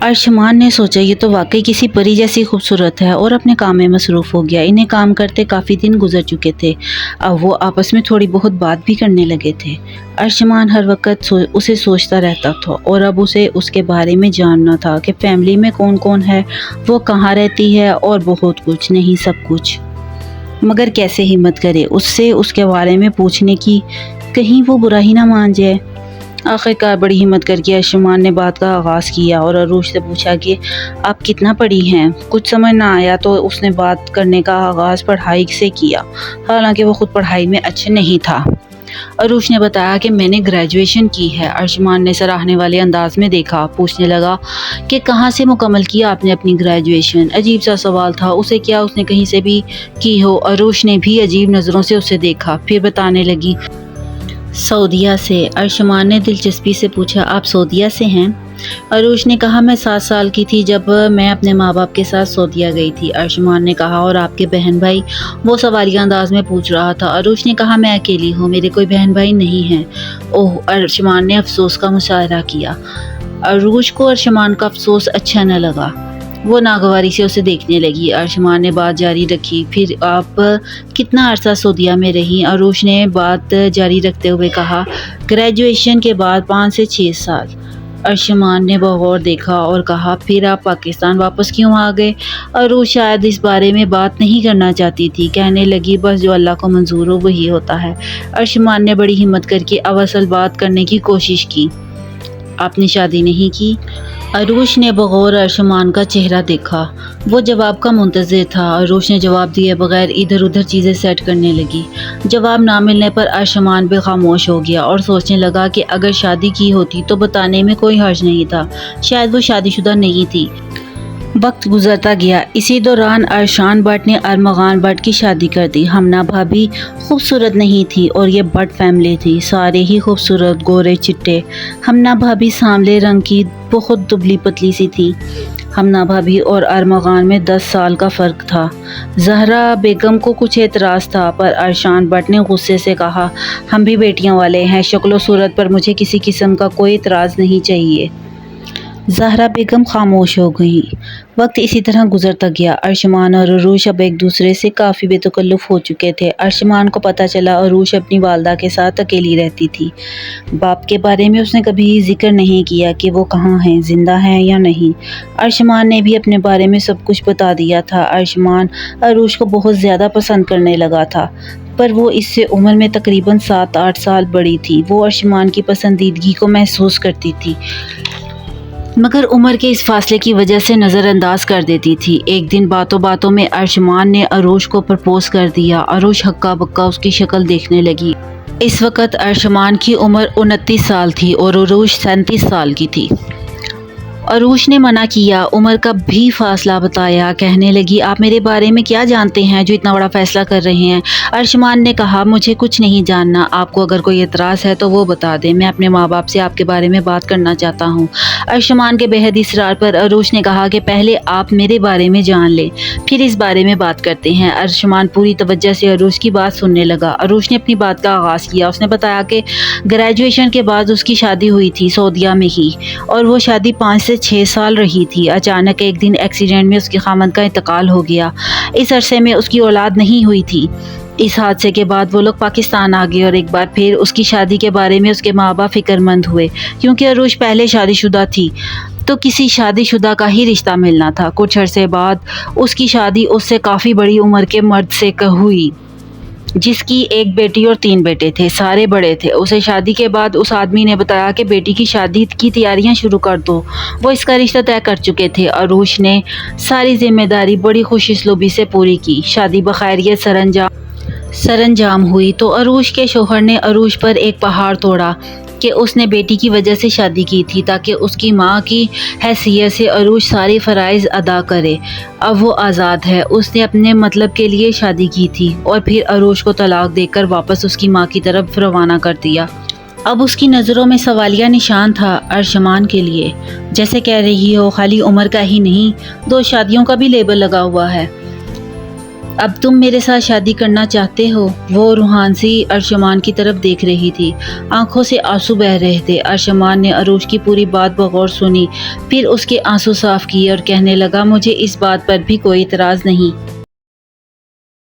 अर्शमान ने सोचा ये तो वाकई किसी परी जैसी खूबसूरत है और अपने काम में मसरूफ़ हो गया। इन्हें काम करते काफ़ी दिन गुजर चुके थे। अब वो आपस में थोड़ी बहुत बात भी करने लगे थे। अर्शमान हर वक्त उसे सोचता रहता था और अब उसे उसके बारे में जानना था कि फैमिली में कौन कौन है, वो कहाँ रहती है और बहुत कुछ नहीं, सब कुछ। मगर कैसे हिम्मत करे उससे उसके बारे में पूछने की, कहीं वो बुरा ही ना मान जाए। आखिरकार बड़ी हिम्मत करके अर्शमान ने बात का आगाज़ किया और अरूज से पूछा कि आप कितना पढ़ी हैं। कुछ समझ ना आया तो उसने बात करने का आगाज़ पढ़ाई से किया, हालांकि वो खुद पढ़ाई में अच्छा नहीं था। अरूज ने बताया कि मैंने ग्रेजुएशन की है। अर्शमान ने सराहने वाले अंदाज में देखा, पूछने लगा कि कहाँ से मुकम्मल किया आपने अपनी ग्रेजुएशन। अजीब सा सवाल था, उसे क्या उसने कहीं से भी की हो। अरूज ने भी अजीब नज़रों से उसे देखा, फिर बताने लगी सऊदीया से। अर्शमान ने दिलचस्पी से पूछा, आप सऊदीया से हैं? अरूज ने कहा, मैं 7 साल की थी जब मैं अपने माँ बाप के साथ सऊदीया गई थी। अर्शमान ने कहा, और आपके बहन भाई? वो सवालिया अंदाज में पूछ रहा था। अरूज ने कहा, मैं अकेली हूँ, मेरे कोई बहन भाई नहीं हैं। ओह, अर्शमान ने अफसोस का मुशायरा किया। अरूज को अर्शमान का अफसोस अच्छा न लगा, वो नागवारी से उसे देखने लगी। अर्शमान ने बात जारी रखी, फिर आप कितना अरसा सऊदीया में रही? अरूज ने बात जारी रखते हुए कहा, ग्रेजुएशन के बाद 5 से 6 साल। अर्शमान ने बगौर देखा और कहा, फिर आप पाकिस्तान वापस क्यों आ गए? अरूज शायद इस बारे में बात नहीं करना चाहती थी, कहने लगी, बस जो अल्लाह को मंजूर हो वही होता है। अर्शमान ने बड़ी हिम्मत करके अब असल बात करने की कोशिश की, आपने शादी नहीं की? अरूज ने बगौर अर्शमान का चेहरा देखा, वो जवाब का मुंतज़िर था। अरूज ने जवाब दिए बगैर इधर उधर चीज़ें सेट करने लगी। जवाब ना मिलने पर अर्शमान भी खामोश हो गया और सोचने लगा कि अगर शादी की होती तो बताने में कोई हर्ज नहीं था। शायद वो शादीशुदा नहीं थी। वक्त गुजरता गया। इसी दौरान अरशान भट्ट ने अरमगान भट्ट की शादी कर दी। हमना भाभी खूबसूरत नहीं थी और ये भट्ट फैमिली थी, सारे ही खूबसूरत, गोरे चिट्टे। हमना भाभी सांवले रंग की बहुत दुबली पतली सी थी। हमना भाभी और अरमगान में 10 साल का फ़र्क था। जहरा बेगम को कुछ एतराज़ था, पर अरशान भट्ट ने गुस्से से कहा, हम भी बेटियां वाले हैं, शक्ल सूरत पर मुझे किसी किस्म का कोई एतराज़ नहीं चाहिए। ज़हरा बेगम खामोश हो गई। वक्त इसी तरह गुजरता गया। अर्शमान और अरूज अब एक दूसरे से काफ़ी बेतकल्लुफ़ हो चुके थे। अर्शमान को पता चला अरूज अपनी वालदा के साथ अकेली रहती थी। बाप के बारे में उसने कभी जिक्र नहीं किया कि वो कहाँ हैं, ज़िंदा हैं या नहीं। अर्शमान ने भी अपने बारे में सब कुछ बता दिया था। अर्शमान अरूज को बहुत ज़्यादा पसंद करने लगा था, पर वो इससे उम्र में तकरीबन 7-8 साल बड़ी थी। वो अर्शमान की पसंदीदगी को महसूस करती थी, मगर उम्र के इस फासले की वजह से नज़रअंदाज कर देती थी। एक दिन बातों बातों में अर्शमान ने अरूज को प्रपोज कर दिया। अरूज हक्का बक्का उसकी शक्ल देखने लगी। इस वक्त अर्शमान की उम्र 29 साल थी और अरूज 37 साल की थी। अरूज ने मना किया, उम्र का भी फासला बताया, कहने लगी, आप मेरे बारे में क्या जानते हैं जो इतना बड़ा फैसला कर रहे हैं? अर्शमान ने कहा, मुझे कुछ नहीं जानना, आपको अगर कोई एतराज़ है तो वो बता दें, मैं अपने माँ बाप से आपके बारे में बात करना चाहता हूँ। अर्शमान के बेहद इसरार पर अरूज ने कहा कि पहले आप मेरे बारे में जान लें, फिर इस बारे में बात करते हैं। अर्शमान पूरी तवज्जो से अरूज की बात सुनने लगा। अरूज ने अपनी बात का आगाज़ किया। उसने बताया कि ग्रेजुएशन के बाद उसकी शादी हुई थी सऊदीया में ही, और वो शादी 5 से 6 साल रही थी। अचानक एक दिन एक्सीडेंट में उसके खामद का इंतकाल हो गया। इस अरसे में उसकी औलाद नहीं हुई थी। इस हादसे के बाद वो लोग पाकिस्तान आ गए और एक बार फिर उसकी शादी के बारे में उसके माँ बाप फिक्रमंद हुए, क्योंकि अरूज पहले शादीशुदा थी तो किसी शादीशुदा का ही रिश्ता मिलना था। कुछ अरसे बाद उसकी शादी उससे काफ़ी बड़ी उम्र के मर्द से हुई, जिसकी एक बेटी और 3 बेटे थे, सारे बड़े थे। उसे शादी के बाद उस आदमी ने बताया कि बेटी की शादी की तैयारियां शुरू कर दो। वो इसका रिश्ता तय कर चुके थे। अरूज ने सारी जिम्मेदारी बड़ी खुशुसलूबी से पूरी की। शादी बखैरियत सरंजाम हुई तो अरूज के शोहर ने अरूज पर एक पहाड़ तोड़ा कि उसने बेटी की वजह से शादी की थी, ताकि उसकी माँ की हैसियत से अरूज सारे फ़राइज़ अदा करे। अब वो आज़ाद है। उसने अपने मतलब के लिए शादी की थी और फिर अरूज को तलाक देकर वापस उसकी माँ की तरफ रवाना कर दिया। अब उसकी नज़रों में सवालिया निशान था अर्शमान के लिए, जैसे कह रही हो खाली उम्र का ही नहीं, 2 शादियों का भी लेबल लगा हुआ है। اب تم میرے ساتھ شادی کرنا چاہتے ہو؟ وہ روحان سی ارشمان کی طرف دیکھ رہی تھی، آنکھوں سے آنسو بہہ رہے تھے۔ ارشمان نے عروج کی پوری بات بغور سنی، پھر اس کے آنسو صاف کیے اور کہنے لگا، مجھے اس بات پر بھی کوئی اعتراض نہیں